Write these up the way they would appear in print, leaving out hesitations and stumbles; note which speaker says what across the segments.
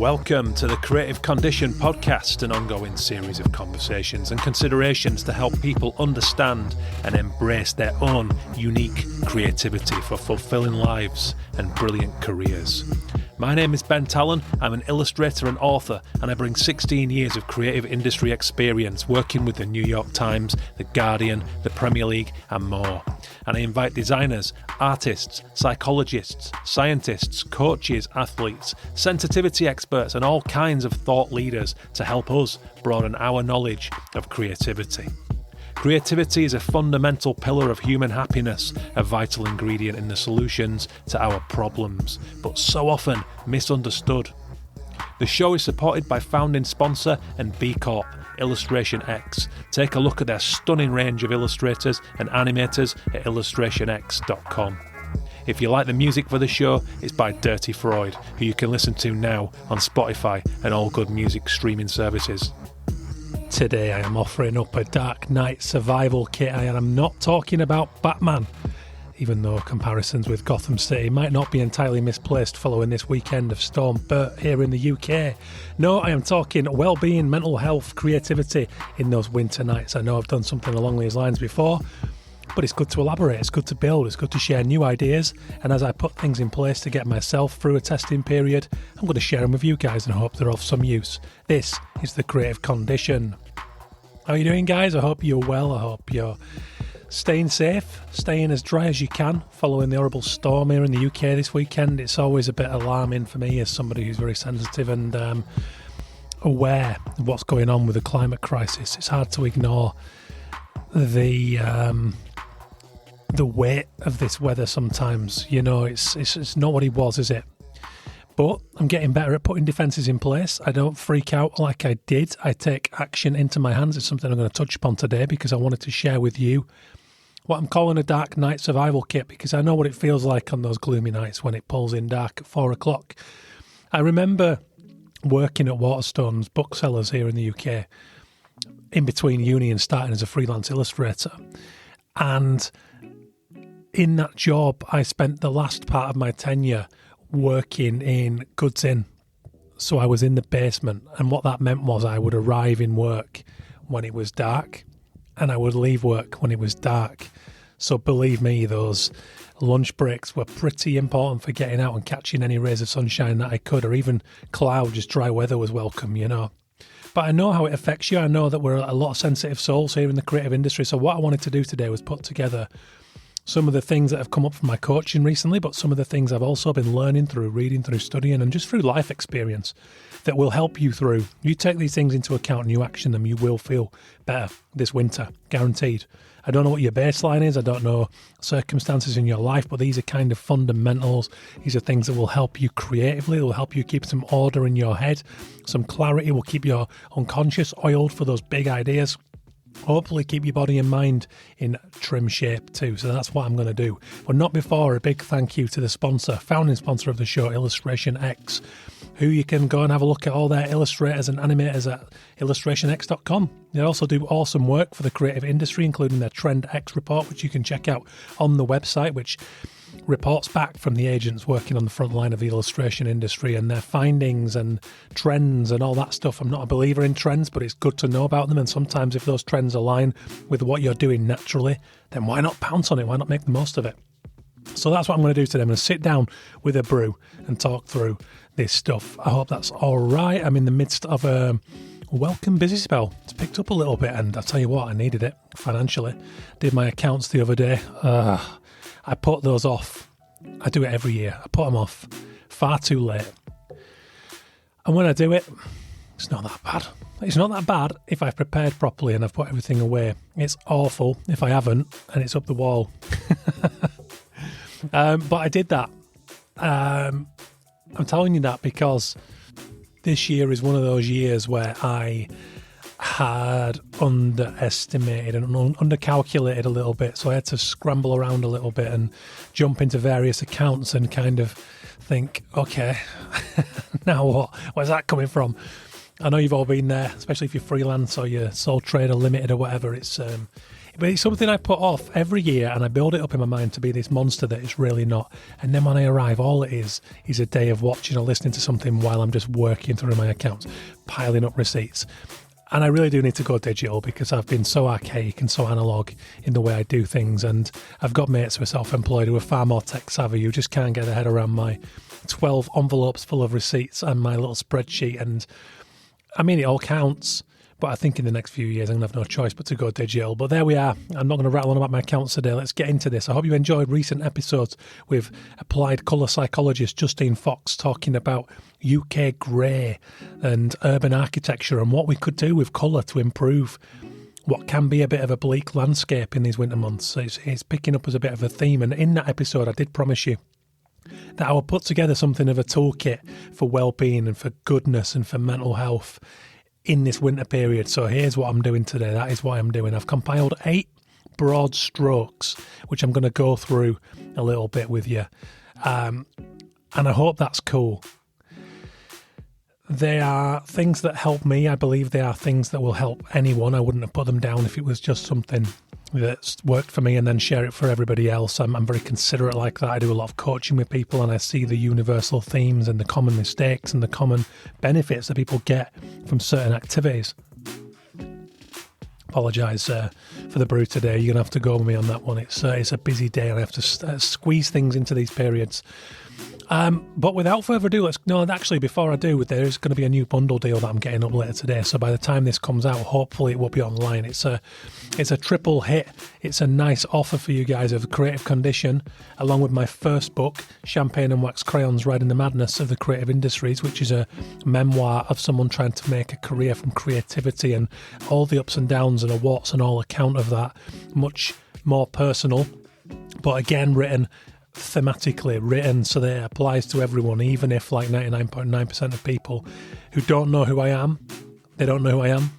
Speaker 1: Welcome to the Creative Condition podcast, an ongoing series of conversations and considerations to help people understand and embrace their own unique creativity for fulfilling lives and brilliant careers. My name is Ben Talon. I'm an illustrator and author, and I bring 16 years of creative industry experience working with the New York Times, The Guardian, the Premier League, and more. And I invite designers, artists, psychologists, scientists, coaches, athletes, sensitivity experts, and all kinds of thought leaders to help us broaden our knowledge of creativity. Creativity is a fundamental pillar of human happiness, a vital ingredient in the solutions to our problems, but so often misunderstood. The show is supported by founding sponsor and B Corp, Illustration X. Take a look at their stunning range of illustrators and animators at illustrationx.com. If you like the music for the show, it's by Dirty Freud, who you can listen to now on Spotify and all good music streaming services. Today I am offering up a Dark Knight survival kit, and I'm not talking about Batman, even though comparisons with Gotham City might not be entirely misplaced following this weekend of Storm Bert here in the UK. No, I am talking well-being, mental health, creativity in those winter nights. I know I've done something along these lines before, but it's good to elaborate, it's good to build, it's good to share new ideas, and as I put things in place to get myself through a testing period, I'm going to share them with you guys and hope they're of some use. This is the Creative Condition. How are you doing, guys? I hope you're well. I hope you're staying safe, staying as dry as you can following the horrible storm here in the UK this weekend. It's always a bit alarming for me as somebody who's very sensitive and aware of what's going on with the climate crisis. It's hard to ignore the weight of this weather sometimes. You know, it's not what it was, is it? But I'm getting better at putting defences in place. I don't freak out like I did. I take action into my hands. It's something I'm going to touch upon today because I wanted to share with you what I'm calling a Dark Night survival kit, because I know what it feels like on those gloomy nights when it pulls in dark at 4 o'clock. I remember working at Waterstone's booksellers here in the UK in between uni and starting as a freelance illustrator. And in that job, I spent the last part of my tenure working in goods in. So I was in the basement, and what that meant was I would arrive in work when it was dark and I would leave work when it was dark. So believe me, those lunch breaks were pretty important for getting out and catching any rays of sunshine that I could, or even cloud, just dry weather was welcome, you know. But I know how it affects you. I know that we're a lot of sensitive souls here in the creative industry. So what I wanted to do today was put together some of the things that have come up from my coaching recently, but some of the things I've also been learning through reading, through studying, and just through life experience that will help you through. You take these things into account and you action them, you will feel better this winter, guaranteed. I don't know what your baseline is, I don't know circumstances in your life, but these are kind of fundamentals. These are things that will help you creatively, will help you keep some order in your head, some clarity, will keep your unconscious oiled for those big ideas. Hopefully keep your body and mind in trim shape too. So that's what I'm going to do. But not before a big thank you to the sponsor, founding sponsor of the show, Illustration X, who you can go and have a look at all their illustrators and animators at illustrationx.com. They also do awesome work for the creative industry, including their Trend X report, which you can check out on the website, which reports back from the agents working on the front line of the illustration industry and their findings and trends and all that stuff. I'm not a believer in trends, but it's good to know about them. And sometimes if those trends align with what you're doing naturally, then why not pounce on it? Why not make the most of it? So that's what I'm going to do today. I'm going to sit down with a brew and talk through this stuff. I hope that's all right. I'm in the midst of a welcome busy spell. It's picked up a little bit, and I'll tell you what, I needed it financially. Did my accounts the other day. I put those off. I do it every year. I put them off far too late. And when I do it, it's not that bad. It's not that bad if I've prepared properly and I've put everything away. It's awful if I haven't and it's up the wall. But I did that. I'm telling you that because this year is one of those years where I had underestimated and undercalculated a little bit, so I had to scramble around a little bit and jump into various accounts and kind of think, okay, now what? Where's that coming from? I know you've all been there, especially if you're freelance or you're sole trader, limited or whatever. It's But it's something I put off every year, and I build it up in my mind to be this monster that it's really not. And then when I arrive, all it is a day of watching or listening to something while I'm just working through my accounts, piling up receipts. And I really do need to go digital because I've been so archaic and so analog in the way I do things. And I've got mates who are self-employed who are far more tech savvy, who just can't get their head around my 12 envelopes full of receipts and my little spreadsheet. And I mean, it all counts. But I think in the next few years, I'm going to have no choice but to go digital. But there we are. I'm not going to rattle on about my accounts today. Let's get into this. I hope you enjoyed recent episodes with applied colour psychologist Justine Fox talking about UK grey and urban architecture and what we could do with colour to improve what can be a bit of a bleak landscape in these winter months. So it's picking up as a bit of a theme. And in that episode, I did promise you that I will put together something of a toolkit for well-being and for goodness and for mental health in this winter period. So here's what I'm doing today. That is what I'm doing. I've compiled 8 broad strokes, which I'm going to go through a little bit with you. And I hope that's cool. They are things that help me. I believe they are things that will help anyone. I wouldn't have put them down if it was just something that's worked for me and then share it for everybody else. I'm very considerate like that. I do a lot of coaching with people and I see the universal themes and the common mistakes and the common benefits that people get from certain activities. Apologise for the brew today. You're going to have to go with me on that one. It's a busy day and I have to squeeze things into these periods. But without further ado, actually, before I do, there is going to be a new bundle deal that I'm getting up later today. So by the time this comes out, hopefully it will be online. It's a triple hit. It's a nice offer for you guys of Creative Condition, along with my first book, Champagne and Wax Crayons, Riding the Madness of the Creative Industries, which is a memoir of someone trying to make a career from creativity and all the ups and downs and a what's and all account of that. Much more personal, but again, thematically written so that it applies to everyone, even if like 99.9% of people who don't know who I am, they don't know who I am,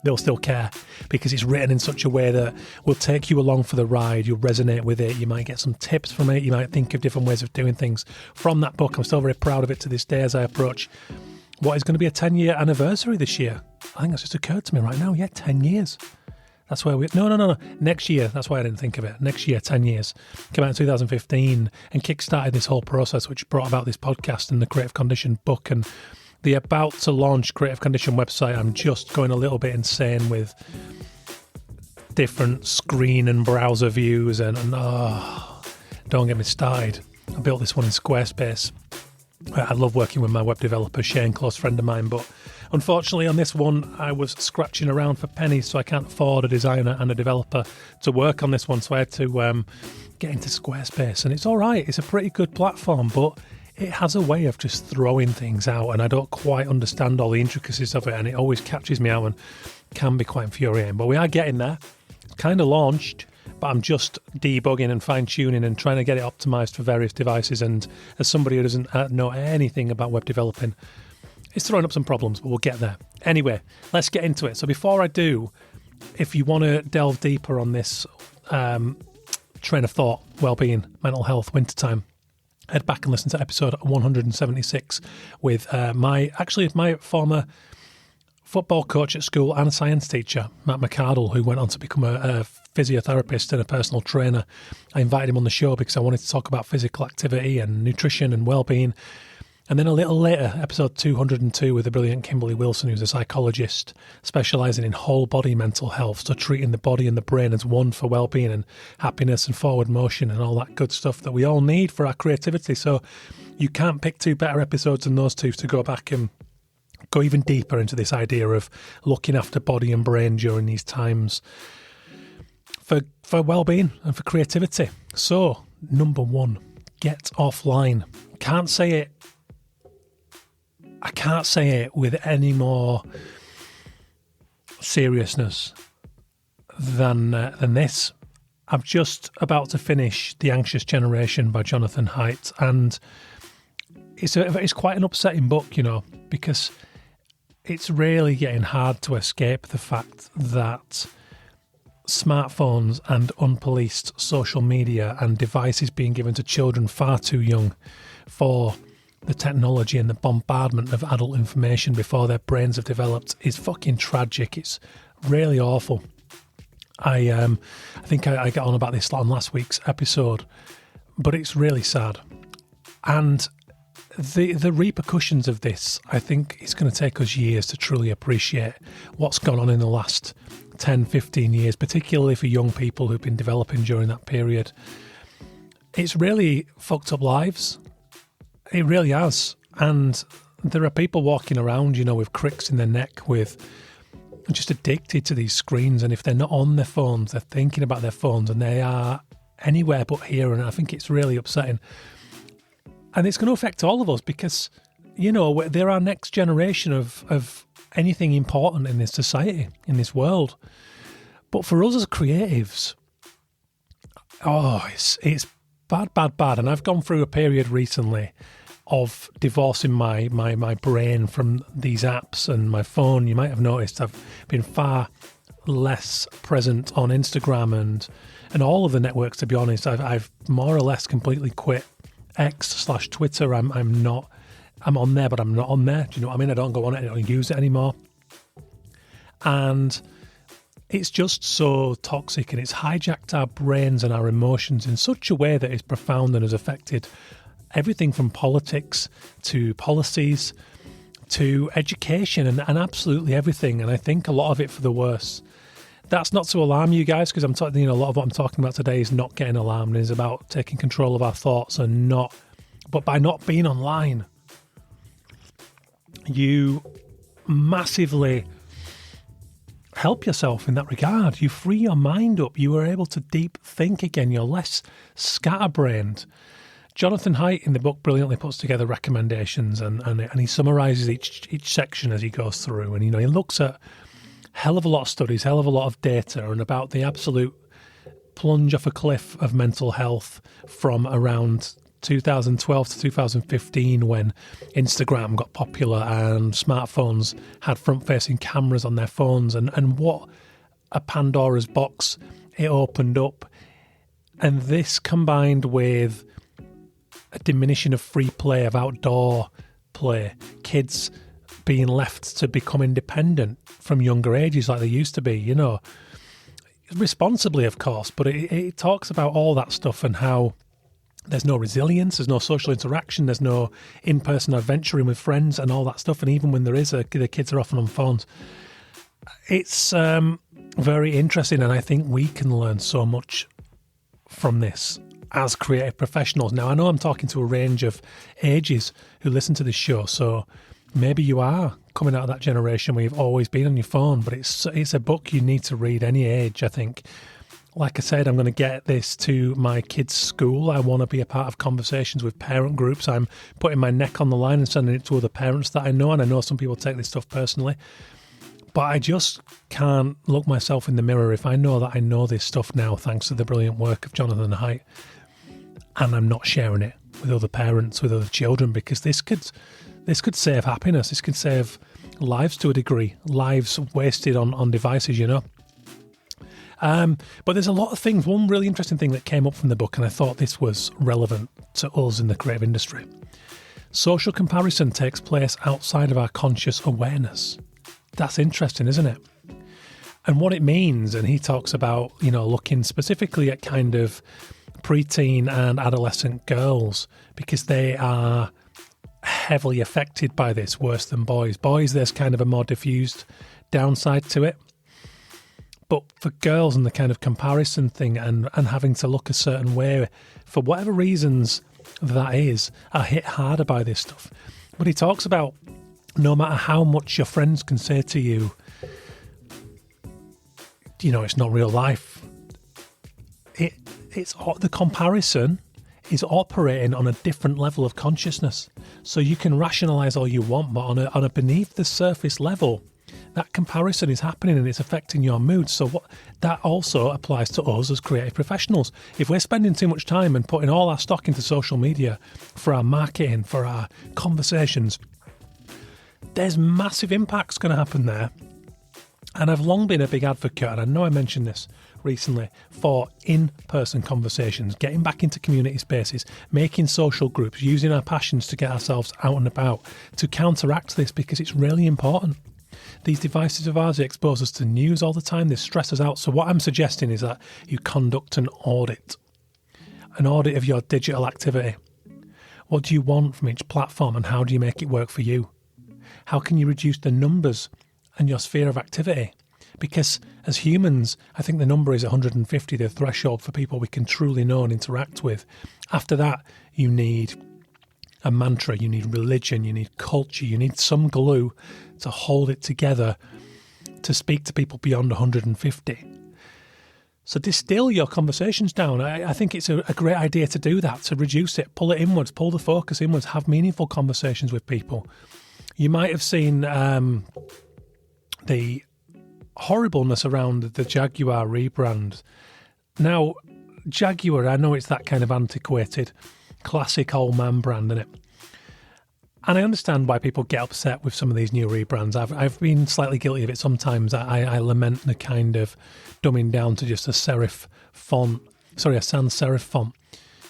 Speaker 1: they'll still care because it's written in such a way that will take you along for the ride. You'll resonate with it. You might get some tips from it. You might think of different ways of doing things from that book. I'm still very proud of it to this day as I approach what is going to be a 10-year anniversary this year. I think that's just occurred to me right now. Yeah, 10 years. That's where No. Next year. That's why I didn't think of it. Next year, 10 years. Came out in 2015 and kickstarted this whole process, which brought about this podcast and the Creative Condition book and the about to launch Creative Condition website. I'm just going a little bit insane with different screen and browser views and don't get me started. I built this one in Squarespace. I love working with my web developer, Shane, close friend of mine, but unfortunately on this one I was scratching around for pennies, so I can't afford a designer and a developer to work on this one, so I had to get into Squarespace, and it's alright, it's a pretty good platform, but it has a way of just throwing things out and I don't quite understand all the intricacies of it, and it always catches me out and can be quite infuriating, but we are getting there. It's kind of launched, but I'm just debugging and fine-tuning and trying to get it optimized for various devices, and as somebody who doesn't know anything about web developing, it's throwing up some problems, but we'll get there. Anyway, let's get into it. So before I do, if you want to delve deeper on this train of thought, well-being, mental health, wintertime, head back and listen to episode 176 with my former football coach at school and a science teacher, Matt McCardle, who went on to become a physiotherapist and a personal trainer. I invited him on the show because I wanted to talk about physical activity and nutrition and well-being. And then a little later, episode 202 with the brilliant Kimberly Wilson, who's a psychologist specialising in whole body mental health, so treating the body and the brain as one for well-being and happiness and forward motion and all that good stuff that we all need for our creativity. So you can't pick 2 better episodes than those 2 to go back and go even deeper into this idea of looking after body and brain during these times for well-being and for creativity. So, number 1, get offline. I can't say it with any more seriousness than this. I'm just about to finish The Anxious Generation by Jonathan Haidt, and it's quite an upsetting book, because it's really getting hard to escape the fact that smartphones and unpoliced social media and devices being given to children far too young for the technology and the bombardment of adult information before their brains have developed is fucking tragic. It's really awful. I think I got on about this on last week's episode, but it's really sad. And the repercussions of this, I think it's going to take us years to truly appreciate what's gone on in the last 10, 15 years, particularly for young people who've been developing during that period. It's really fucked up lives. It really has. And there are people walking around, with cricks in their neck, with just addicted to these screens. And if they're not on their phones, they're thinking about their phones, and they are anywhere but here. And I think it's really upsetting. And it's going to affect all of us because, they're our next generation of anything important in this society, in this world. But for us as creatives, it's bad. And I've gone through a period recently of divorcing my brain from these apps and my phone. You might have noticed I've been far less present on Instagram and all of the networks, to be honest. I've more or less completely quit X/Twitter. I'm on there, but I'm not on there. Do you know what I mean? I don't go on it. I don't use it anymore. And it's just so toxic, and it's hijacked our brains and our emotions in such a way that is profound and has affected everything from politics to policies to education and absolutely everything. And I think a lot of it for the worse. That's not to alarm you guys, because I'm talking, a lot of what I'm talking about today is not getting alarmed. It's about taking control of our thoughts but by not being online, you massively help yourself in that regard. You free your mind up. You are able to deep think again. You're less scatterbrained. Jonathan Haidt in the book brilliantly puts together recommendations and he summarises each section as he goes through. And, he looks at hell of a lot of studies, hell of a lot of data, and about the absolute plunge off a cliff of mental health from around 2012 to 2015, when Instagram got popular and smartphones had front-facing cameras on their phones, and what a Pandora's box it opened up. And this combined with a diminishing of free play, of outdoor play, kids being left to become independent from younger ages like they used to be, responsibly, of course, but it talks about all that stuff and how there's no resilience, there's no social interaction, there's no in-person adventuring with friends and all that stuff. And even when there is, the kids are often on phones. It's very interesting, and I think we can learn so much from this as creative professionals. Now, I know I'm talking to a range of ages who listen to this show, so maybe you are coming out of that generation where you've always been on your phone, but it's a book you need to read any age, I think. Like I said, I'm going to get this to my kids' school. I want to be a part of conversations with parent groups. I'm putting my neck on the line and sending it to other parents that I know, and I know some people take this stuff personally. But I just can't look myself in the mirror if I know that I know this stuff now, thanks to the brilliant work of Jonathan Haidt, and I'm not sharing it with other parents, with other children, because this could save happiness. This could save lives to a degree, lives wasted on devices, But there's a lot of things. One really interesting thing that came up from the book, and I thought this was relevant to us in the creative industry. Social comparison takes place outside of our conscious awareness. That's interesting, isn't it? And what it means, and he talks about, looking specifically at kind of preteen and adolescent girls, because they are heavily affected by this, worse than boys. Boys, there's kind of a more diffused downside to it. But for girls, and the kind of comparison thing and having to look a certain way, for whatever reasons that is, are hit harder by this stuff. But he talks about no matter how much your friends can say to you, it's not real life. It's the comparison is operating on a different level of consciousness. So you can rationalize all you want, but on a beneath the surface level, that comparison is happening and it's affecting your mood. So that also applies to us as creative professionals. If we're spending too much time and putting all our stock into social media for our marketing, for our conversations, there's massive impacts going to happen there. And I've long been a big advocate, and I know I mentioned this recently, for in-person conversations, getting back into community spaces, making social groups, using our passions to get ourselves out and about to counteract this, because it's really important. These devices of ours expose us to news all the time. They stress us out. So what I'm suggesting is that you conduct an audit of your digital activity. What do you want from each platform, and how do you make it work for you? How can you reduce the numbers and your sphere of activity? Because as humans, I think the number is 150, the threshold for people we can truly know and interact with. After that, you need a mantra, you need religion, you need culture, you need some glue to hold it together to speak to people beyond 150. So distill your conversations down. I think it's a great idea to do that, to reduce it, pull it inwards, pull the focus inwards, have meaningful conversations with people. You might have seen the horribleness around the Jaguar rebrand. Now, Jaguar, I know it's that kind of antiquated, classic old man brand, isn't it? And I understand why people get upset with some of these new rebrands. I've been slightly guilty of it sometimes. I lament the kind of dumbing down to just a sans serif font,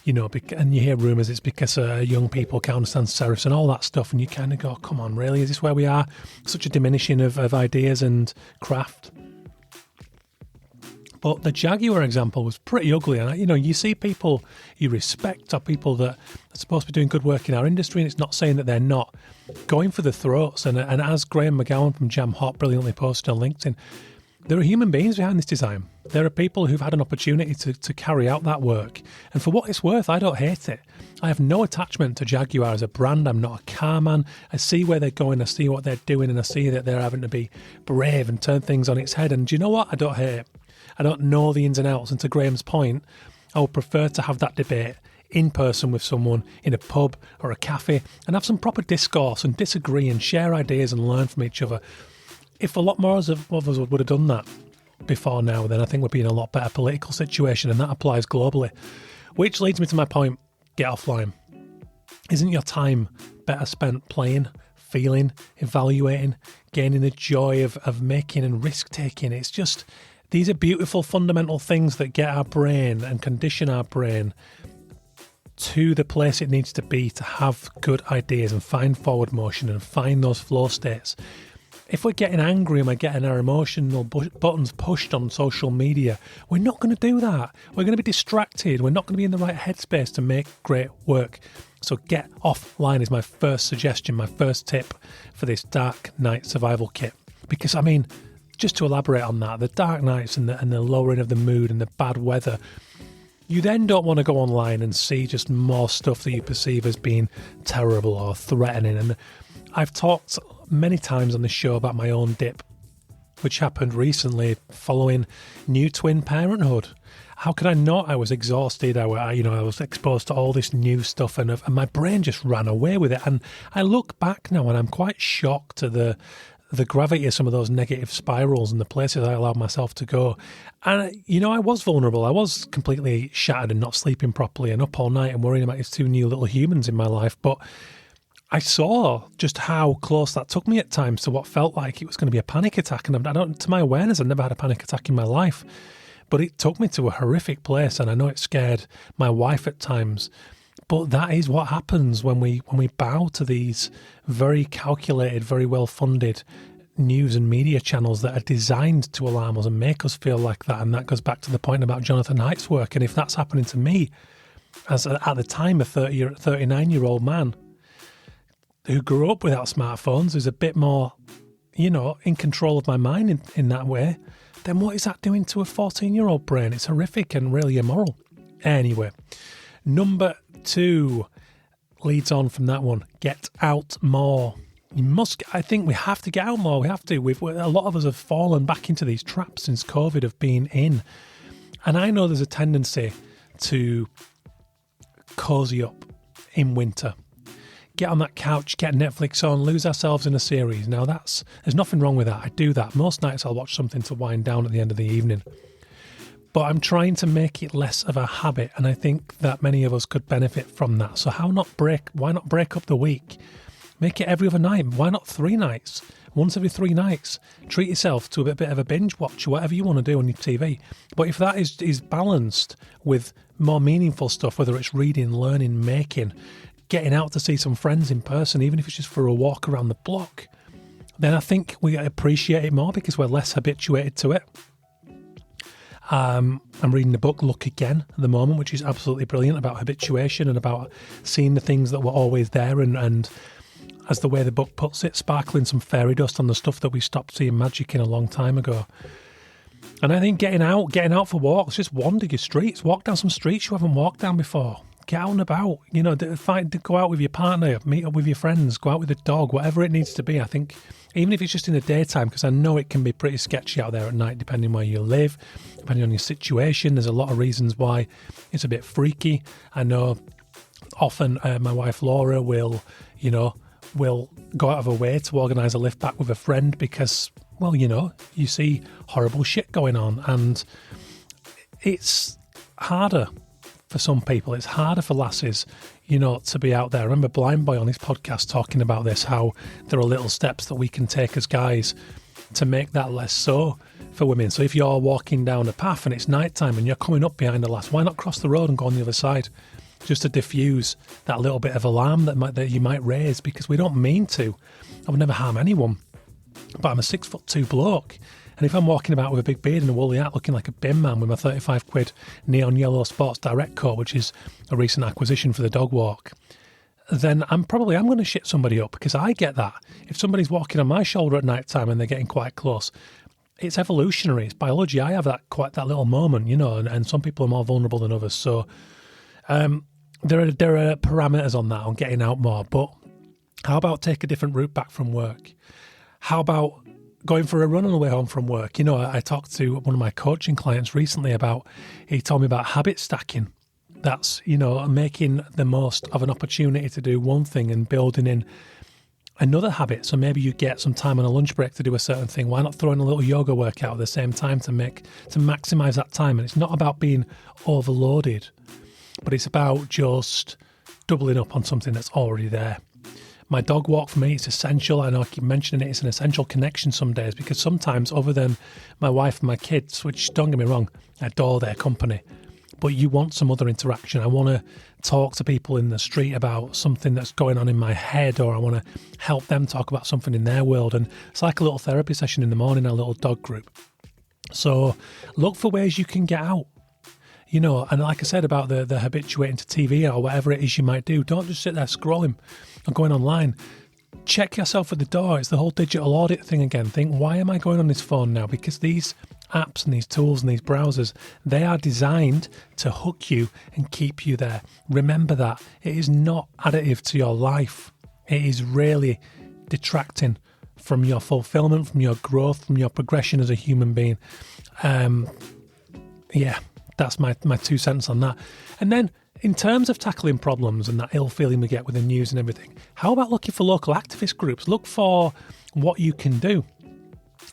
Speaker 1: you know, and you hear rumours it's because young people can't understand serifs and all that stuff, and you kind of go, come on, really? Is this where we are? Such a diminishing of ideas and craft. But the Jaguar example was pretty ugly. And, you know, you see people you respect or people that are supposed to be doing good work in our industry, and it's not saying that they're not, going for the throats. And as Graham McGowan from Jam Hot brilliantly posted on LinkedIn, there are human beings behind this design. There are people who've had an opportunity to carry out that work. And for what it's worth, I don't hate it. I have no attachment to Jaguar as a brand. I'm not a car man. I see where they're going. I see what they're doing, and I see that they're having to be brave and turn things on its head. And do you know what? I don't hate it. I don't know the ins and outs. And to Graham's point, I would prefer to have that debate in person with someone in a pub or a cafe and have some proper discourse and disagree and share ideas and learn from each other. If a lot more of us would have done that before now, then I think we'd be in a lot better political situation, and that applies globally. Which leads me to my point, get offline. Isn't your time better spent playing, feeling, evaluating, gaining the joy of making and risk-taking? It's just, these are beautiful fundamental things that get our brain and condition our brain to the place it needs to be to have good ideas and find forward motion and find those flow states. If we're getting angry and we're getting our emotional buttons pushed on social media, we're not going to do that. We're going to be distracted. We're not going to be in the right headspace to make great work. So get offline is my first suggestion, my first tip for this dark night survival kit. Because, I mean, just to elaborate on that, the dark nights and the lowering of the mood and the bad weather, you then don't want to go online and see just more stuff that you perceive as being terrible or threatening. And I've talked many times on this show about my own dip, which happened recently following new twin parenthood. How could I not? I was exhausted. I was exposed to all this new stuff, and my brain just ran away with it. And I look back now, and I'm quite shocked at the gravity of some of those negative spirals and the places I allowed myself to go. And, you know, I was vulnerable. I was completely shattered and not sleeping properly and up all night and worrying about these two new little humans in my life. But I saw just how close that took me at times to what felt like it was going to be a panic attack. And to my awareness, I've never had a panic attack in my life. But it took me to a horrific place, and I know it scared my wife at times. But that is what happens when we bow to these very calculated, very well-funded news and media channels that are designed to alarm us and make us feel like that. And that goes back to the point about Jonathan Haidt's work. And if that's happening to me, as at the time a 39-year-old man who grew up without smartphones, who's a bit more, in control of my mind in that way, then what is that doing to a 14-year-old brain? It's horrific and really immoral. Anyway, number 2 leads on from that one. Get out more. I think we have to get out more. We have to. A lot of us have fallen back into these traps since COVID of being in. And I know there's a tendency to cozy up in winter. Get on that couch, get Netflix on, lose ourselves in a series. Now there's nothing wrong with that. I do that. Most nights I'll watch something to wind down at the end of the evening. But I'm trying to make it less of a habit, and I think that many of us could benefit from that. So why not break up the week? Make it every other night. Why not 3 nights? Once every 3 nights. Treat yourself to a bit of a binge watch, whatever you want to do on your TV. But if that is balanced with more meaningful stuff, whether it's reading, learning, making, getting out to see some friends in person, even if it's just for a walk around the block, then I think we appreciate it more because we're less habituated to it. I'm reading the book Look Again at the moment, which is absolutely brilliant, about habituation and about seeing the things that were always there and as the way the book puts it, sparkling some fairy dust on the stuff that we stopped seeing magic in a long time ago. And I think getting out for walks, just wander your streets, walk down some streets you haven't walked down before. Get out and about, go out with your partner, meet up with your friends, go out with a dog, whatever it needs to be. I think even if it's just in the daytime, because I know it can be pretty sketchy out there at night, depending where you live, depending on your situation. There's a lot of reasons why it's a bit freaky. I know often my wife Laura will go out of her way to organise a lift back with a friend because, well, you see horrible shit going on, and it's harder for some people. It's harder for lasses, to be out there. I remember Blind Boy on his podcast talking about this, how there are little steps that we can take as guys to make that less so for women. So if you're walking down a path and it's nighttime and you're coming up behind a lass, why not cross the road and go on the other side? Just to diffuse that little bit of alarm that you might raise, because we don't mean to. I would never harm anyone, but I'm a 6'2" bloke. And if I'm walking about with a big beard and a woolly hat looking like a bin man with my 35 quid neon yellow Sports Direct coat, which is a recent acquisition for the dog walk, then I'm going to shit somebody up, because I get that. If somebody's walking on my shoulder at night time and they're getting quite close, it's evolutionary, it's biology. I have that little moment, and some people are more vulnerable than others. So there are parameters on that, on getting out more. But how about take a different route back from work? How about going for a run on the way home from work? I talked to one of my coaching clients recently he told me about habit stacking. That's, making the most of an opportunity to do one thing and building in another habit. So maybe you get some time on a lunch break to do a certain thing. Why not throw in a little yoga workout at the same time to maximize that time? And it's not about being overloaded, but it's about just doubling up on something that's already there. My dog walk for me is essential. I know I keep mentioning it. It's an essential connection some days, because sometimes, other than my wife and my kids, which, don't get me wrong, I adore their company, but you want some other interaction. I want to talk to people in the street about something that's going on in my head, or I want to help them talk about something in their world. And it's like a little therapy session in the morning, a little dog group. So look for ways you can get out. And like I said about the habituating to TV or whatever it is you might do, don't just sit there scrolling or going online. Check yourself at the door. It's the whole digital audit thing again. Think, why am I going on this phone now? Because these apps and these tools and these browsers, they are designed to hook you and keep you there. Remember that. It is not additive to your life. It is really detracting from your fulfillment, from your growth, from your progression as a human being. That's my 2 cents on that. And then in terms of tackling problems and that ill feeling we get with the news and everything, how about looking for local activist groups? Look for what you can do.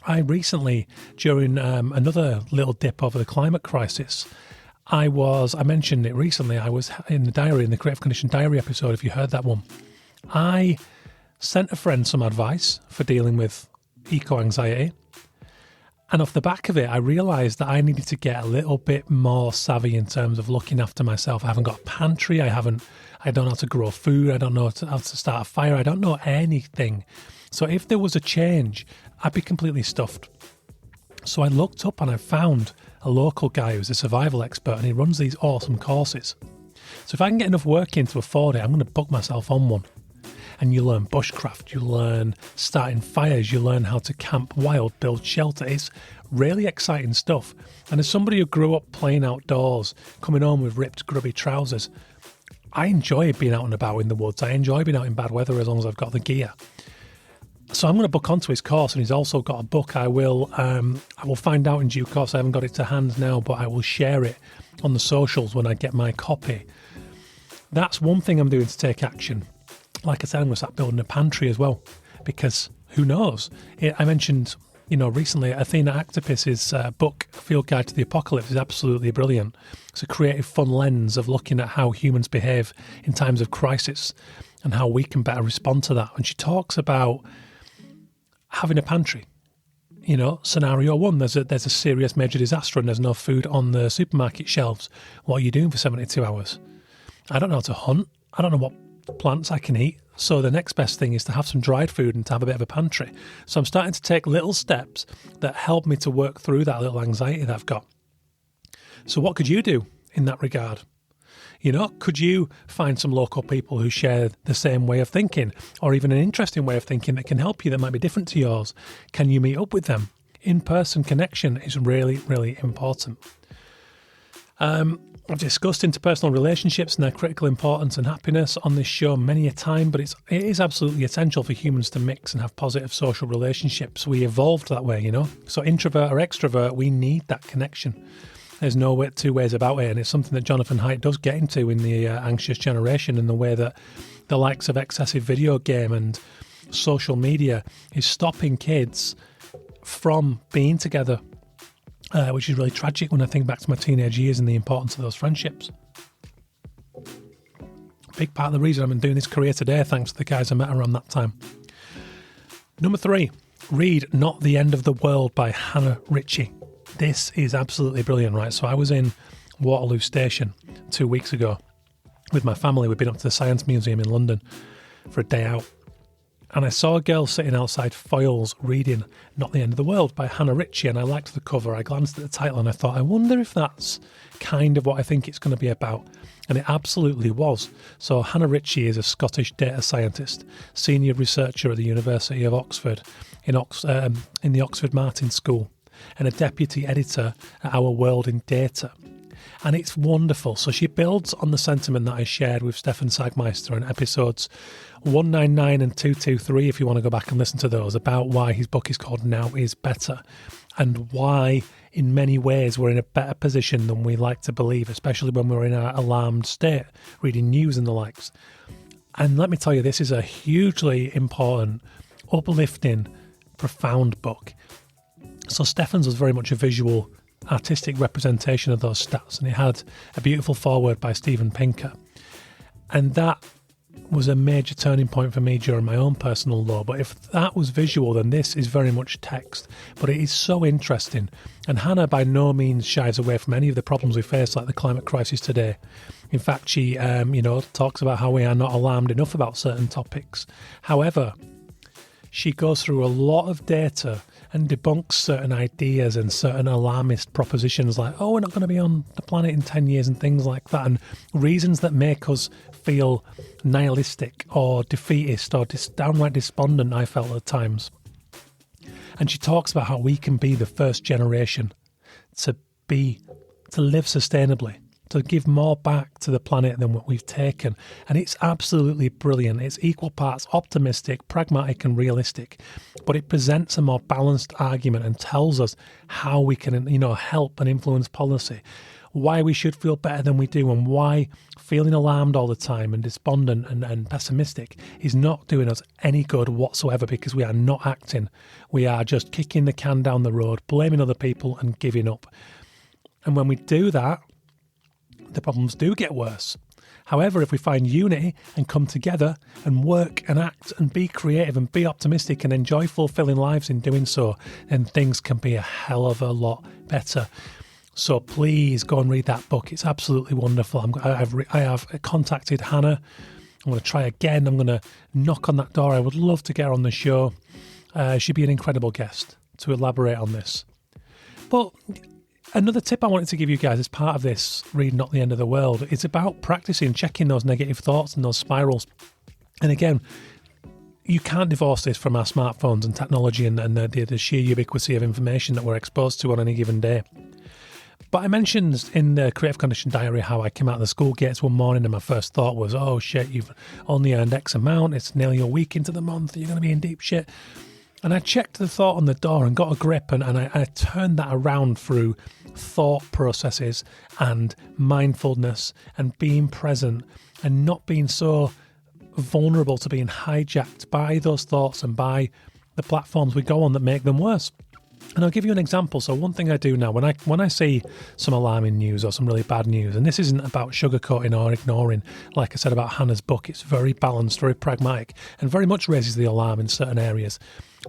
Speaker 1: I recently, during another little dip over the climate crisis, I mentioned it recently, I was in the Creative Condition Diary episode, if you heard that one. I sent a friend some advice for dealing with eco-anxiety. And off the back of it, I realised that I needed to get a little bit more savvy in terms of looking after myself. I haven't got a pantry. I don't know how to grow food. I don't know how to start a fire. I don't know anything. So if there was a change, I'd be completely stuffed. So I looked up and I found a local guy who's a survival expert, and he runs these awesome courses. So if I can get enough work in to afford it, I'm going to book myself on one. And you learn bushcraft, you learn starting fires, you learn how to camp wild, build shelter. It's really exciting stuff. And as somebody who grew up playing outdoors, coming home with ripped, grubby trousers, I enjoy being out and about in the woods. I enjoy being out in bad weather as long as I've got the gear. So I'm going to book onto his course, and he's also got a book. I will find out in due course. I haven't got it to hand now, but I will share it on the socials when I get my copy. That's one thing I'm doing to take action. Like I said, I'm going to start building a pantry as well, because who knows? I mentioned, recently Athena Actopus's book, Field Guide to the Apocalypse, is absolutely brilliant. It's a creative, fun lens of looking at how humans behave in times of crisis and how we can better respond to that. And she talks about having a pantry. Scenario one, there's a serious major disaster and there's no food on the supermarket shelves. What are you doing for 72 hours? I don't know how to hunt. I don't know what plants I can eat. So the next best thing is to have some dried food and to have a bit of a pantry. So I'm starting to take little steps that help me to work through that little anxiety that I've got. So what could you do in that regard? You know, could you find some local people who share the same way of thinking, or even an interesting way of thinking that can help you that might be different to yours? Can you meet up with them? In-person connection is really, really important. I've discussed interpersonal relationships and their critical importance and happiness on this show many a time, but it is absolutely essential for humans to mix and have positive social relationships. We evolved that way, you know. So introvert or extrovert, we need that connection. There's no two ways about it, and it's something that Jonathan Haidt does get into in the Anxious Generation, in the way that the likes of excessive video game and social media is stopping kids from being together, which is really tragic when I think back to my teenage years and the importance of those friendships. Big part of the reason I'm doing this career today, thanks to the guys I met around that time. Number 3, read Not the End of the World by Hannah Ritchie. This is absolutely brilliant, right? So I was in Waterloo Station 2 weeks ago with my family. We'd been up to the Science Museum in London for a day out. And I saw a girl sitting outside Foyles reading Not the End of the World by Hannah Ritchie, and I liked the cover. I glanced at the title and I thought, I wonder if that's kind of what I think it's going to be about. And it absolutely was. So Hannah Ritchie is a Scottish data scientist, senior researcher at the University of Oxford in the Oxford Martin School, and a deputy editor at Our World in Data. And it's wonderful. So she builds on the sentiment that I shared with Stefan Sagmeister in episodes 199 and 223, if you want to go back and listen to those, about why his book is called Now is Better, and why in many ways we're in a better position than we like to believe, especially when we're in our alarmed state, reading news and the likes. And let me tell you, this is a hugely important, uplifting, profound book. So Stefan's was very much a visual, artistic representation of those stats, and it had a beautiful foreword by Steven Pinker. And that was a major turning point for me during my own personal low. But if that was visual, then this is very much text. But it is so interesting. And Hannah by no means shies away from any of the problems we face, like the climate crisis today. In fact, she talks about how we are not alarmed enough about certain topics. However, she goes through a lot of data and debunks certain ideas and certain alarmist propositions like, oh, we're not going to be on the planet in 10 years and things like that, and reasons that make us feel nihilistic or defeatist or downright despondent, I felt at times. And she talks about how we can be the first generation to live sustainably, to give more back to the planet than what we've taken. And it's absolutely brilliant. It's equal parts optimistic, pragmatic and realistic, but it presents a more balanced argument and tells us how we can, help and influence policy, why we should feel better than we do, and why feeling alarmed all the time and despondent and pessimistic is not doing us any good whatsoever, because we are not acting. We are just kicking the can down the road, blaming other people and giving up. And when we do that, the problems do get worse. However, if we find unity and come together and work and act and be creative and be optimistic and enjoy fulfilling lives in doing so, then things can be a hell of a lot better. So please go and read that book. It's absolutely wonderful. I have contacted Hannah. I'm going to try again. I'm going to knock on that door. I would love to get her on the show. She'd be an incredible guest to elaborate on this. But another tip I wanted to give you guys as part of this Read Not the End of the World is about practicing checking those negative thoughts and those spirals. And again, you can't divorce this from our smartphones and technology and the sheer ubiquity of information that we're exposed to on any given day. But I mentioned in the Creative Condition Diary how I came out of the school gates one morning and my first thought was, oh shit, you've only earned X amount, it's nearly a week into the month, you're going to be in deep shit. And I checked the thought on the door and got a grip, and I turned that around through thought processes and mindfulness and being present and not being so vulnerable to being hijacked by those thoughts and by the platforms we go on that make them worse. And I'll give you an example. So one thing I do now, when I see some alarming news or some really bad news, and this isn't about sugarcoating or ignoring, like I said about Hannah's book, it's very balanced, very pragmatic, and very much raises the alarm in certain areas,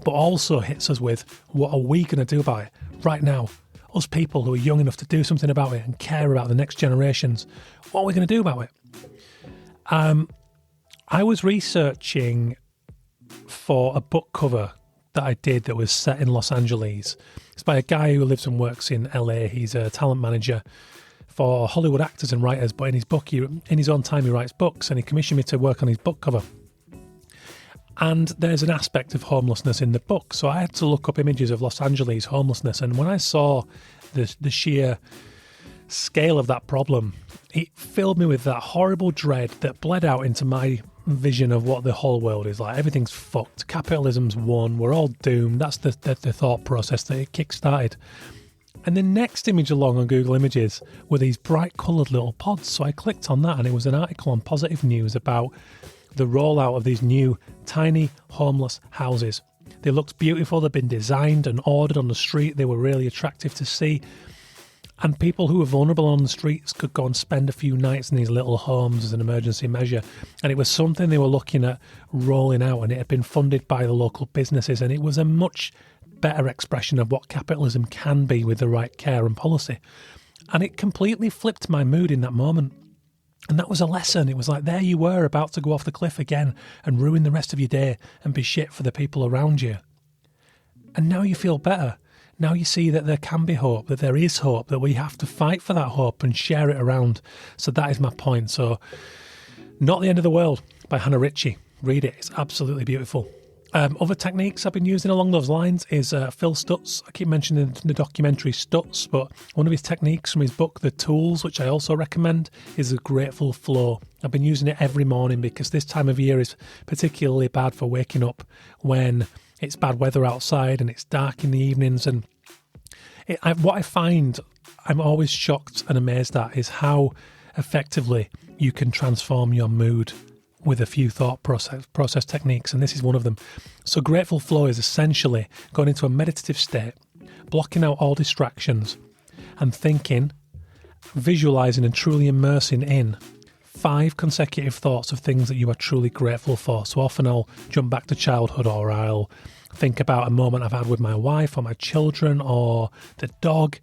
Speaker 1: but also hits us with, what are we going to do about it right now? Us people who are young enough to do something about it and care about the next generations, what are we going to do about it? I was researching for a book cover that I did that was set in Los Angeles. It's by a guy who lives and works in LA. He's a talent manager for Hollywood actors and writers, but in his own time he writes books, and he commissioned me to work on his book cover. And there's an aspect of homelessness in the book, so I had to look up images of Los Angeles homelessness, and when I saw the sheer scale of that problem, it filled me with that horrible dread that bled out into my vision of what the whole world is like. Everything's fucked. Capitalism's won. We're all doomed. That's the thought process that it kick-started. And the next image along on Google Images were these bright coloured little pods. So I clicked on that, and it was an article on Positive News about the rollout of these new tiny homeless houses. They looked beautiful. They'd been designed and ordered on the street. They were really attractive to see. And people who were vulnerable on the streets could go and spend a few nights in these little homes as an emergency measure. And it was something they were looking at rolling out, and it had been funded by the local businesses. And it was a much better expression of what capitalism can be with the right care and policy. And it completely flipped my mood in that moment. And that was a lesson. It was like, there you were about to go off the cliff again and ruin the rest of your day and be shit for the people around you. And now you feel better. Now you see that there can be hope, that there is hope, that we have to fight for that hope and share it around. So that is my point. So, Not the End of the World by Hannah Ritchie. Read it. It's absolutely beautiful. Other techniques I've been using along those lines is Phil Stutz. I keep mentioning the documentary Stutz, but one of his techniques from his book, The Tools, which I also recommend, is a grateful flow. I've been using it every morning because this time of year is particularly bad for waking up when it's bad weather outside and it's dark in the evenings. And what I find I'm always shocked and amazed at is how effectively you can transform your mood with a few thought process techniques, and this is one of them. So grateful flow is essentially going into a meditative state, blocking out all distractions, and thinking, visualizing and truly immersing in 5 consecutive thoughts of things that you are truly grateful for. So often I'll jump back to childhood, or I'll think about a moment I've had with my wife or my children or the dog.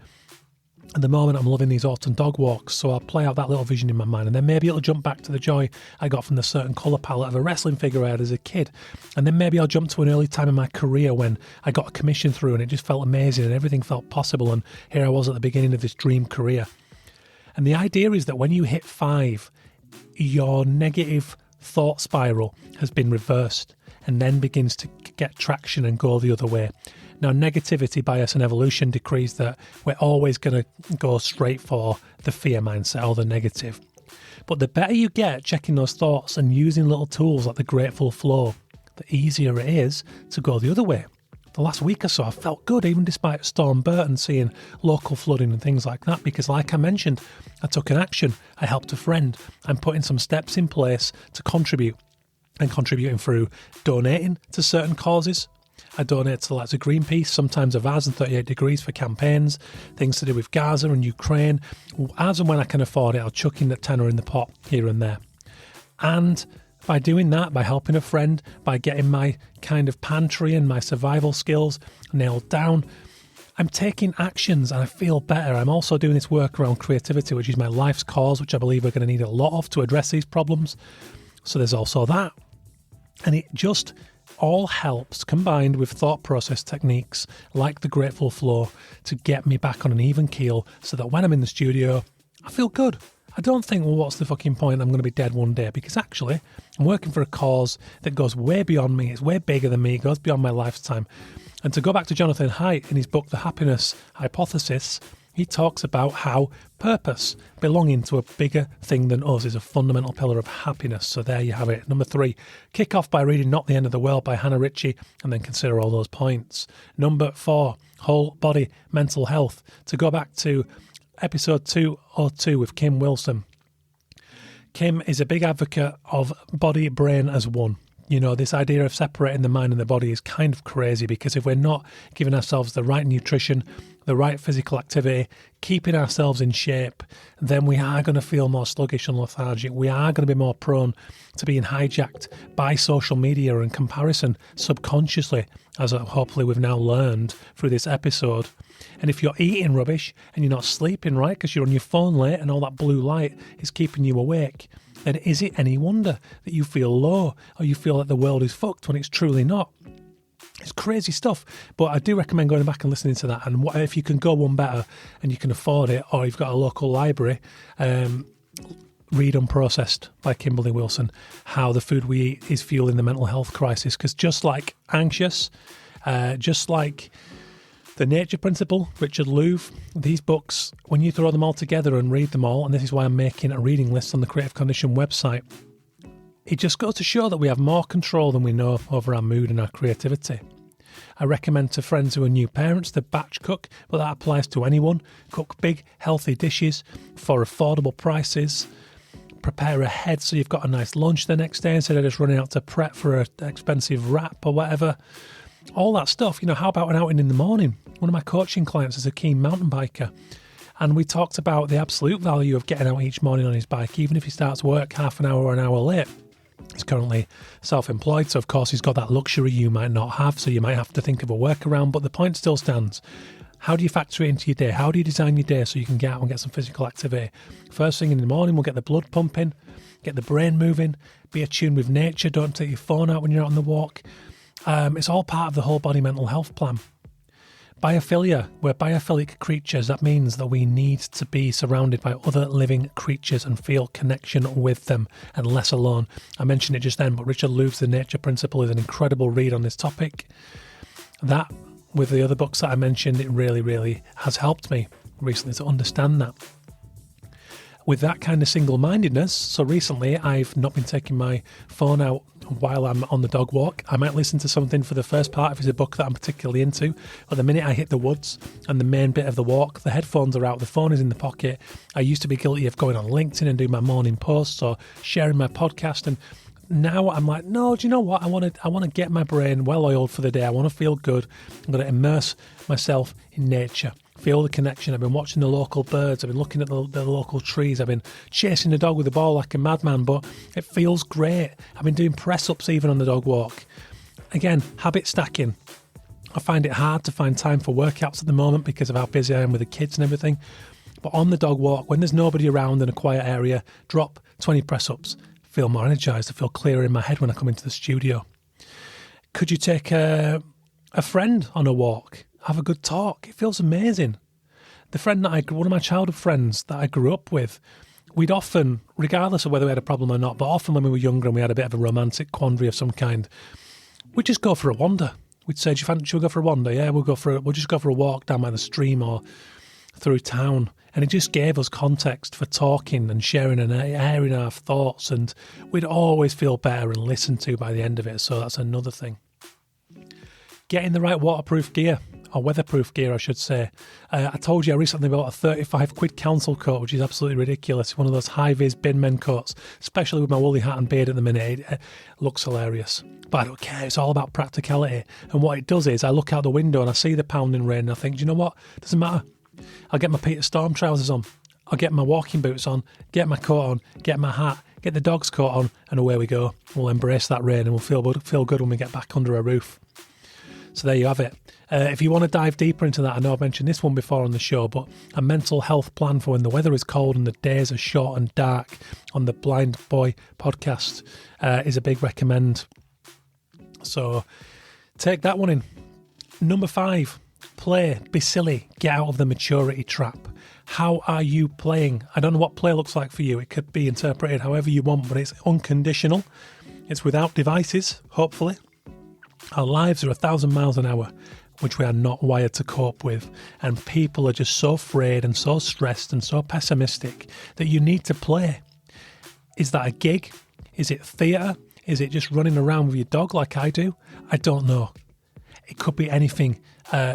Speaker 1: At the moment, I'm loving these autumn dog walks, so I'll play out that little vision in my mind, and then maybe it'll jump back to the joy I got from the certain colour palette of a wrestling figure I had as a kid. And then maybe I'll jump to an early time in my career when I got a commission through and it just felt amazing and everything felt possible, and here I was at the beginning of this dream career. And the idea is that when you hit 5, your negative thought spiral has been reversed and then begins to get traction and go the other way. Now, negativity, bias and evolution decrees that we're always going to go straight for the fear mindset or the negative. But the better you get checking those thoughts and using little tools like the grateful flow, the easier it is to go the other way. The last week or so, I felt good, even despite Storm Burton, seeing local flooding and things like that, because like I mentioned, I took an action, I helped a friend, I'm putting some steps in place to contribute, and contributing through donating to certain causes. I donate to the likes of Greenpeace, sometimes Avaz and 38 Degrees for campaigns, things to do with Gaza and Ukraine. As and when I can afford it, I'll chuck in the tenner in the pot here and there. And by doing that, by helping a friend, by getting my kind of pantry and my survival skills nailed down, I'm taking actions and I feel better. I'm also doing this work around creativity, which is my life's cause, which I believe we're going to need a lot of to address these problems. So there's also that. And it just all helps, combined with thought process techniques like the grateful flow, to get me back on an even keel so that when I'm in the studio, I feel good. I don't think, well, what's the fucking point? I'm going to be dead one day, because actually I'm working for a cause that goes way beyond me. It's way bigger than me. It goes beyond my lifetime. And to go back to Jonathan Haidt in his book, The Happiness Hypothesis, he talks about how purpose, belonging to a bigger thing than us, is a fundamental pillar of happiness. So there you have it. Number 3, kick off by reading Not the End of the World by Hannah Ritchie, and then consider all those points. Number 4, whole body mental health. To go back to episode 202 with Kim Wilson. Kim is a big advocate of body, brain as one. You know, this idea of separating the mind and the body is kind of crazy, because if we're not giving ourselves the right nutrition, the right physical activity, keeping ourselves in shape, then we are going to feel more sluggish and lethargic. We are going to be more prone to being hijacked by social media and comparison subconsciously, as hopefully we've now learned through this episode. And if you're eating rubbish and you're not sleeping right because you're on your phone late and all that blue light is keeping you awake, then is it any wonder that you feel low or you feel like the world is fucked when it's truly not? It's crazy stuff, but I do recommend going back and listening to that. And what if you can go one better and you can afford it, or you've got a local library, read Unprocessed by Kimberly Wilson, how the food we eat is fueling the mental health crisis. Because just like Anxious, just like The Nature Principle, Richard Louv, these books, when you throw them all together and read them all, and this is why I'm making a reading list on the Creative Condition website, it just goes to show that we have more control than we know over our mood and our creativity. I recommend to friends who are new parents to batch cook, but that applies to anyone. Cook big, healthy dishes for affordable prices. Prepare ahead so you've got a nice lunch the next day instead of just running out to prep for an expensive wrap or whatever. All that stuff. How about an outing in the morning? One of my coaching clients is a keen mountain biker, and we talked about the absolute value of getting out each morning on his bike, even if he starts work half an hour or an hour late. He's currently self-employed, so of course he's got that luxury you might not have, so you might have to think of a workaround, but the point still stands. How do you factor it into your day? How do you design your day so you can get out and get some physical activity? First thing in the morning, we'll get the blood pumping, get the brain moving, be attuned with nature, don't take your phone out when you're out on the walk. It's all part of the whole body mental health plan. Biophilia, we're biophilic creatures. That means that we need to be surrounded by other living creatures and feel connection with them and less alone. I mentioned it just then, but Richard Louv's The Nature Principle is an incredible read on this topic. That, with the other books that I mentioned, it really, really has helped me recently to understand that. With that kind of single-mindedness, so recently I've not been taking my phone out while I'm on the dog walk. I might listen to something for the first part if it's a book that I'm particularly into, but the minute I hit the woods and the main bit of the walk, the headphones are out, the phone is in the pocket. I used to be guilty of going on LinkedIn and doing my morning posts or sharing my podcast, and now I'm like, no, do you know what? I want to get my brain well-oiled for the day. I want to feel good. I'm going to immerse myself in nature. Feel the connection. I've been watching the local birds. I've been looking at the local trees. I've been chasing the dog with the ball like a madman, but it feels great. I've been doing press-ups even on the dog walk. Again, habit stacking. I find it hard to find time for workouts at the moment because of how busy I am with the kids and everything. But on the dog walk, when there's nobody around in a quiet area, drop 20 press-ups. Feel more energized. I feel clearer in my head when I come into the studio. Could you take a friend on a walk? Have a good talk. It feels amazing. The friend that one of my childhood friends that I grew up with, we'd often, regardless of whether we had a problem or not, but often when we were younger and we had a bit of a romantic quandary of some kind, we'd just go for a wander. We'd say, should we go for a wander? Yeah, we'll just go for a walk down by the stream or through town. And it just gave us context for talking and sharing and airing our thoughts, and we'd always feel better and listened to by the end of it. So that's another thing. Getting the right waterproof gear, or weatherproof gear, I should say. I told you I recently bought a 35 quid council coat, which is absolutely ridiculous. One of those high-vis bin men coats, especially with my woolly hat and beard at the minute. It looks hilarious. But I don't care. It's all about practicality. And what it does is I look out the window and I see the pounding rain and I think, do you know what? It doesn't matter. I'll get my Peter Storm trousers on. I'll get my walking boots on, get my coat on, get my hat, get the dog's coat on, and away we go. We'll embrace that rain and we'll feel good when we get back under a roof. So there you have it. If you want to dive deeper into that, I know I've mentioned this one before on the show, but a mental health plan for when the weather is cold and the days are short and dark on the Blind Boy podcast is a big recommend. So take that one in. Number 5, play, be silly, get out of the maturity trap. How are you playing? I don't know what play looks like for you. It could be interpreted however you want, but it's unconditional. It's without devices, hopefully. Our lives are 1,000 miles an hour, which we are not wired to cope with. And people are just so afraid and so stressed and so pessimistic that you need to play. Is that a gig? Is it theatre? Is it just running around with your dog like I do? I don't know. It could be anything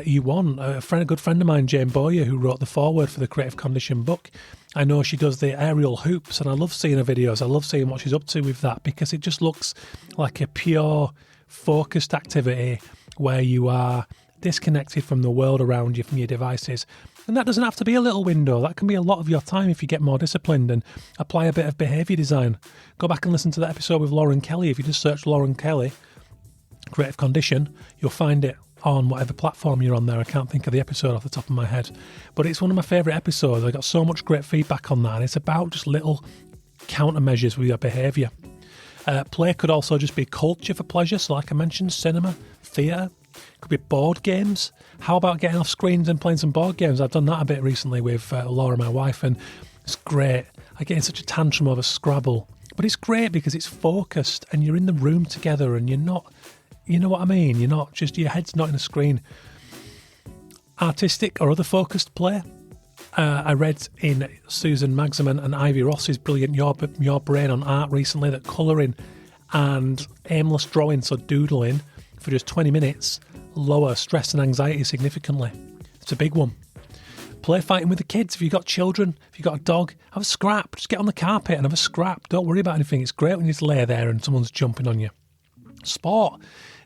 Speaker 1: you want. A good friend of mine, Jane Boyer, who wrote the foreword for the Creative Condition book, I know she does the aerial hoops, and I love seeing her videos. I love seeing what she's up to with that because it just looks like a pure, focused activity where you are disconnected from the world around you, from your devices. And that doesn't have to be a little window. That can be a lot of your time if you get more disciplined and apply a bit of behaviour design. Go back and listen to that episode with Lauren Kelly. If you just search Lauren Kelly, Creative Condition, you'll find it on whatever platform you're on there. I can't think of the episode off the top of my head. But it's one of my favourite episodes. I got so much great feedback on that. And it's about just little countermeasures with your behaviour. Play could also just be culture for pleasure. So like I mentioned, cinema, theatre, could be board games. How about getting off screens and playing some board games? I've done that a bit recently with Laura, my wife, and it's great. I get in such a tantrum over Scrabble. But it's great because it's focused and you're in the room together and you're not, you know what I mean? You're not just, your head's not in a screen. Artistic or other focused play. I read in Susan Magsamen and Ivy Ross's brilliant Your Brain on Art recently that colouring and aimless drawing, so doodling, for just 20 minutes, lower stress and anxiety significantly. It's a big one. Play fighting with the kids. If you've got children, if you've got a dog, have a scrap. Just get on the carpet and have a scrap. Don't worry about anything. It's great when you just lay there and someone's jumping on you. Sport.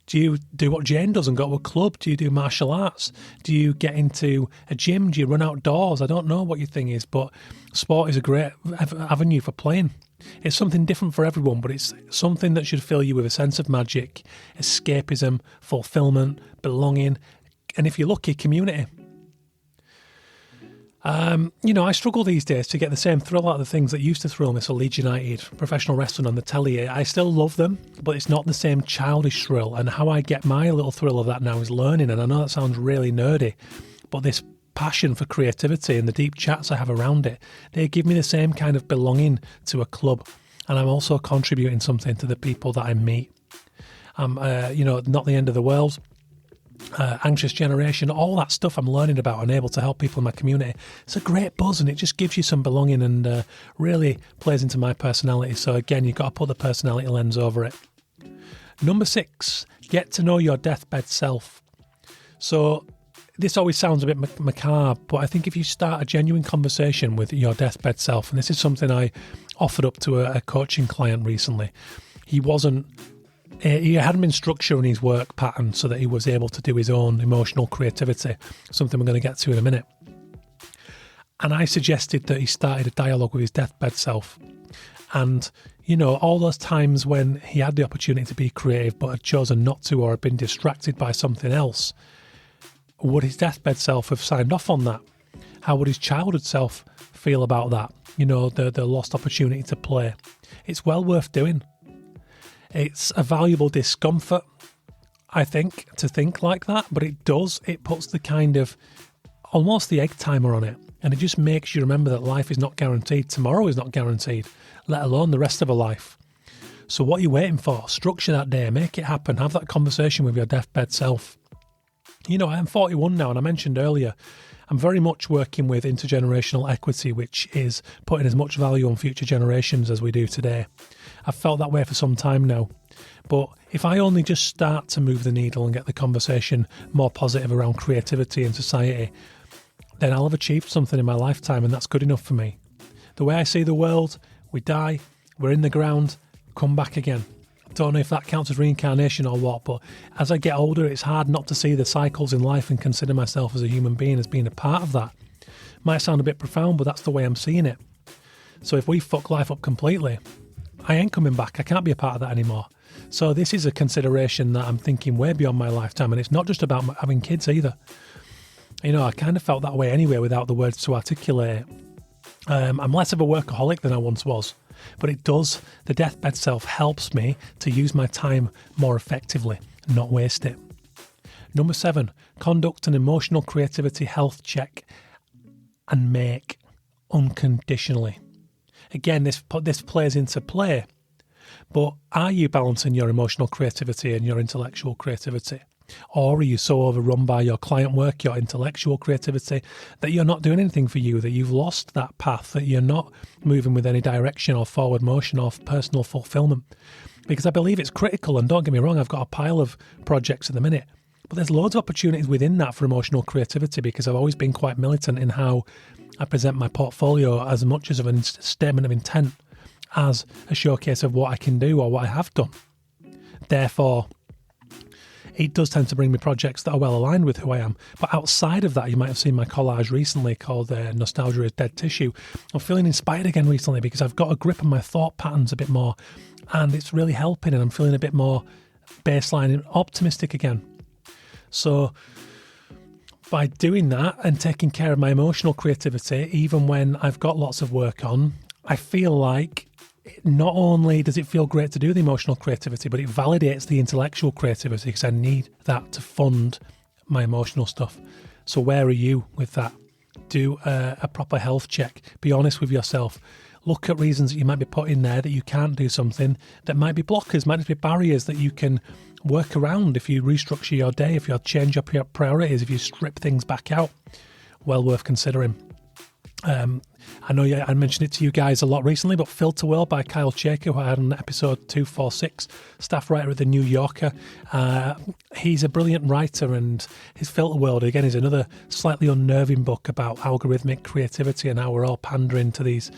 Speaker 1: Do you do what Jane does and go to a club? Do you do martial arts? Do you get into a gym? Do you run outdoors? I don't know what your thing is, but sport is a great avenue for playing. It's something different for everyone, but it's something that should fill you with a sense of magic, escapism, fulfillment, belonging, and if you're lucky, community. I struggle these days to get the same thrill out of the things that used to thrill me. So Leeds United, professional wrestling on the telly, I still love them, but it's not the same childish thrill. And how I get my little thrill of that now is learning. And I know that sounds really nerdy, but this passion for creativity and the deep chats I have around it, they give me the same kind of belonging to a club. And I'm also contributing something to the people that I meet. I'm, not the end of the world. Anxious generation, all that stuff I'm learning about and able to help people in my community. It's a great buzz and it just gives you some belonging and really plays into my personality. So again, you've got to put the personality lens over it. Number 6, get to know your deathbed self. So this always sounds a bit macabre, but I think if you start a genuine conversation with your deathbed self, and this is something I offered up to a coaching client recently, he hadn't been structuring his work pattern so that he was able to do his own emotional creativity, something we're going to get to in a minute. And I suggested that he started a dialogue with his deathbed self. And, all those times when he had the opportunity to be creative but had chosen not to or had been distracted by something else, would his deathbed self have signed off on that? How would his childhood self feel about that? The lost opportunity to play. It's well worth doing. It's a valuable discomfort, I think, to think like that, but it puts the kind of, almost the egg timer on it, and it just makes you remember that life is not guaranteed, tomorrow is not guaranteed, let alone the rest of a life. So what are you waiting for? Structure that day, make it happen, have that conversation with your deathbed self. I am 41 now, and I mentioned earlier, I'm very much working with intergenerational equity, which is putting as much value on future generations as we do today. I've felt that way for some time now. But if I only just start to move the needle and get the conversation more positive around creativity and society, then I'll have achieved something in my lifetime, and that's good enough for me. The way I see the world, we die, we're in the ground, come back again. Don't know if that counts as reincarnation or what, but as I get older, it's hard not to see the cycles in life and consider myself as a human being as being a part of that. Might sound a bit profound, but that's the way I'm seeing it. So if we fuck life up completely, I ain't coming back. I can't be a part of that anymore. So this is a consideration that I'm thinking way beyond my lifetime, and it's not just about having kids either. I kind of felt that way anyway without the words to articulate it. I'm less of a workaholic than I once was. But the deathbed self helps me to use my time more effectively, not waste it. Number 7, conduct an emotional creativity health check and make unconditionally. Again, this plays into play, but are you balancing your emotional creativity and your intellectual creativity? Or are you so overrun by your client work, your intellectual creativity, that you're not doing anything for you, that you've lost that path, that you're not moving with any direction or forward motion or personal fulfillment? Because I believe it's critical, and don't get me wrong, I've got a pile of projects at the minute, but there's loads of opportunities within that for emotional creativity, because I've always been quite militant in how I present my portfolio as much as of a statement of intent as a showcase of what I can do or what I have done. Therefore, it does tend to bring me projects that are well aligned with who I am. But outside of that, you might have seen my collage recently called Nostalgia is Dead Tissue. I'm feeling inspired again recently because I've got a grip on my thought patterns a bit more, and it's really helping, and I'm feeling a bit more baseline and optimistic again. So by doing that and taking care of my emotional creativity, even when I've got lots of work on, I feel like not only does it feel great to do the emotional creativity, but it validates the intellectual creativity because I need that to fund my emotional stuff. So where are you with that? Do a proper health check. Be honest with yourself. Look at reasons that you might be put in there that you can't do something, that might be blockers, might be barriers that you can work around if you restructure your day, if you change your priorities, if you strip things back out. Well worth considering. I know I mentioned it to you guys a lot recently, but Filter World by Kyle Chaker, who I had on episode 246, staff writer at The New Yorker. He's a brilliant writer, and his Filter World, again, is another slightly unnerving book about algorithmic creativity and how we're all pandering to these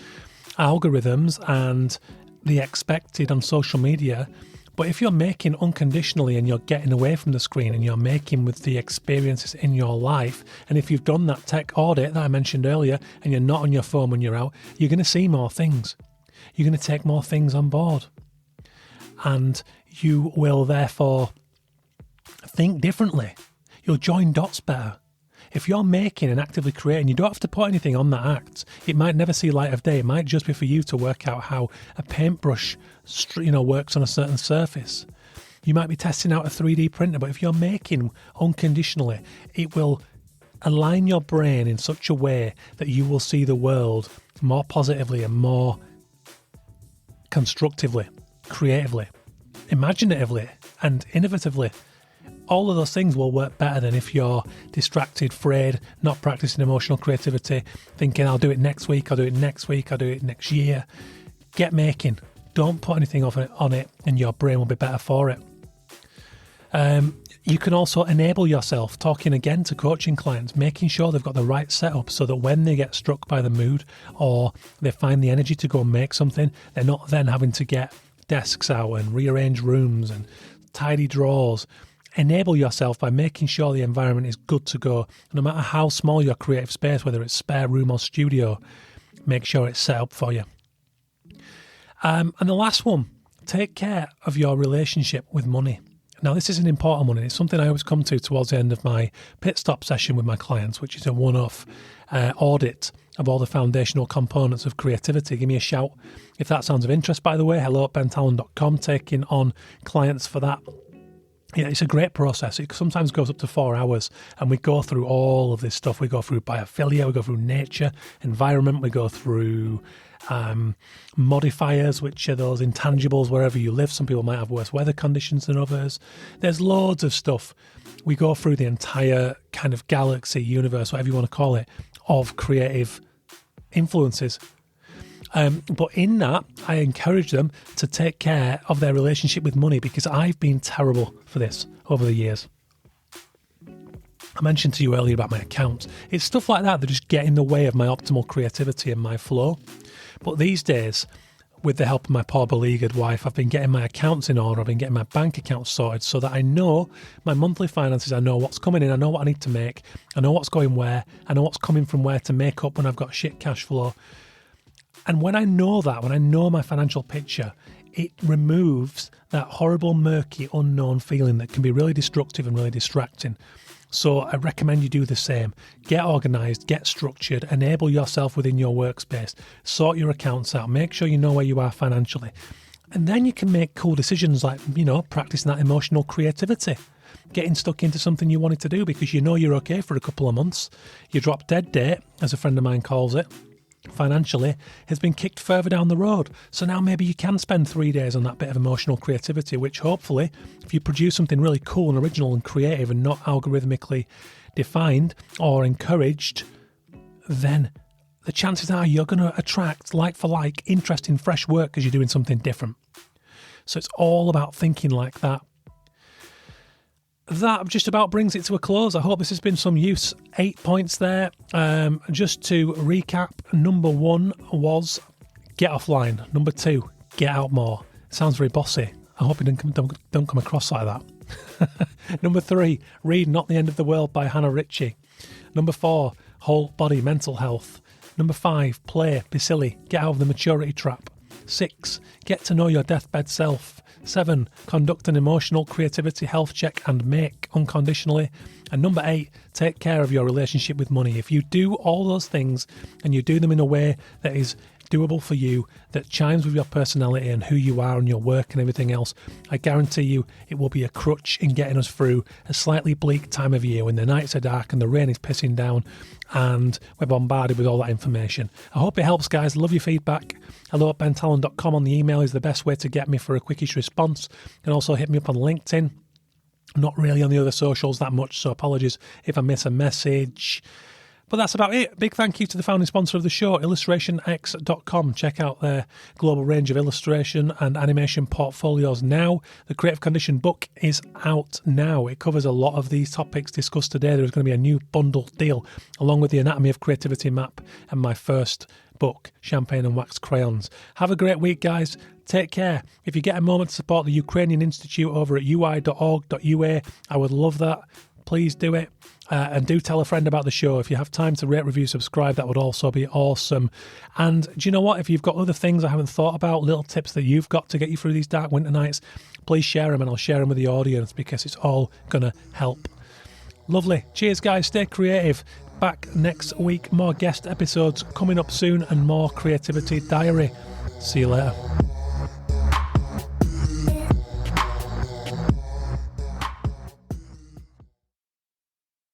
Speaker 1: algorithms and the expected on social media. But if you're making unconditionally and you're getting away from the screen and you're making with the experiences in your life, and if you've done that tech audit that I mentioned earlier and you're not on your phone when you're out, you're going to see more things. You're going to take more things on board. And you will therefore think differently. You'll join dots better. If you're making and actively creating, you don't have to put anything on that act. It might never see light of day. It might just be for you to work out how a paintbrush, works on a certain surface. You might be testing out a 3D printer, but if you're making unconditionally, it will align your brain in such a way that you will see the world more positively and more constructively, creatively, imaginatively, and innovatively. All of those things will work better than if you're distracted, frayed, not practicing emotional creativity, thinking I'll do it next week, I'll do it next week, I'll do it next year. Get making. Don't put anything on it and your brain will be better for it. You can also enable yourself, talking again to coaching clients, making sure they've got the right setup so that when they get struck by the mood or they find the energy to go and make something, they're not then having to get desks out and rearrange rooms and tidy drawers. Enable yourself by making sure the environment is good to go. No matter how small your creative space, whether it's spare room or studio, make sure it's set up for you. And the last one, take care of your relationship with money. Now, this is an important one, and it's something I always come to towards the end of my pit stop session with my clients, which is a one-off audit of all the foundational components of creativity. Give me a shout if that sounds of interest, by the way. hello@bentalon.com, taking on clients for that. Yeah, it's a great process. It sometimes goes up to 4 hours, and we go through all of this stuff. We go through biophilia, we go through nature, environment, we go through modifiers, which are those intangibles wherever you live. Some people might have worse weather conditions than others. There's loads of stuff. We go through the entire kind of galaxy, universe, whatever you want to call it, of creative influences. But in that, I encourage them to take care of their relationship with money, because I've been terrible for this over the years. I mentioned to you earlier about my accounts. It's stuff like that just get in the way of my optimal creativity and my flow. But these days, with the help of my poor beleaguered wife, I've been getting my accounts in order. I've been getting my bank accounts sorted so that I know my monthly finances. I know what's coming in. I know what I need to make. I know what's going where. I know what's coming from where to make up when I've got shit cash flow. And when I know that, when I know my financial picture, it removes that horrible, murky, unknown feeling that can be really destructive and really distracting. So I recommend you do the same. Get organised, get structured, enable yourself within your workspace, sort your accounts out, make sure you know where you are financially. And then you can make cool decisions like, practicing that emotional creativity, getting stuck into something you wanted to do because you know you're okay for a couple of months. Your drop dead date, as a friend of mine calls it, financially, has been kicked further down the road. So now maybe you can spend 3 days on that bit of emotional creativity, which hopefully, if you produce something really cool and original and creative and not algorithmically defined or encouraged, then the chances are you're going to attract like for like interesting fresh work because you're doing something different. So it's all about thinking like that. That just about brings it to a close. I hope this has been some use. 8 points there. Just to recap, number 1 was get offline. Number 2, get out more. Sounds very bossy. I hope it don't come across like that. Number 3, read Not the End of the World by Hannah Ritchie. Number 4, whole body mental health. Number 5, play, be silly, get out of the maturity trap. 6, get to know your deathbed self. 7, conduct an emotional creativity health check and make unconditionally. And number 8, take care of your relationship with money. If you do all those things and you do them in a way that is doable for you, that chimes with your personality and who you are and your work and everything else, I guarantee you it will be a crutch in getting us through a slightly bleak time of year when the nights are dark and the rain is pissing down and we're bombarded with all that information. I hope it helps, guys. Love your feedback. hello@bentalon.com on the email is the best way to get me for a quickish response. You can also hit me up on LinkedIn. Not really on the other socials that much, so apologies if I miss a message. But that's about it. Big thank you to the founding sponsor of the show, illustrationx.com. Check out their global range of illustration and animation portfolios now. The Creative Condition book is out now. It covers a lot of these topics discussed today. There's going to be a new bundle deal along with the Anatomy of Creativity map and my first book, Champagne and Wax Crayons. Have a great week, guys. Take care. If you get a moment to support the Ukrainian Institute over at ui.org.ua, I would love that. Please do it. And do tell a friend about the show. If you have time to rate, review, subscribe, that would also be awesome. And do you know what? If you've got other things I haven't thought about, little tips that you've got to get you through these dark winter nights, please share them and I'll share them with the audience because it's all going to help. Lovely. Cheers, guys. Stay creative. Back next week. More guest episodes coming up soon and more Creativity Diary. See you later.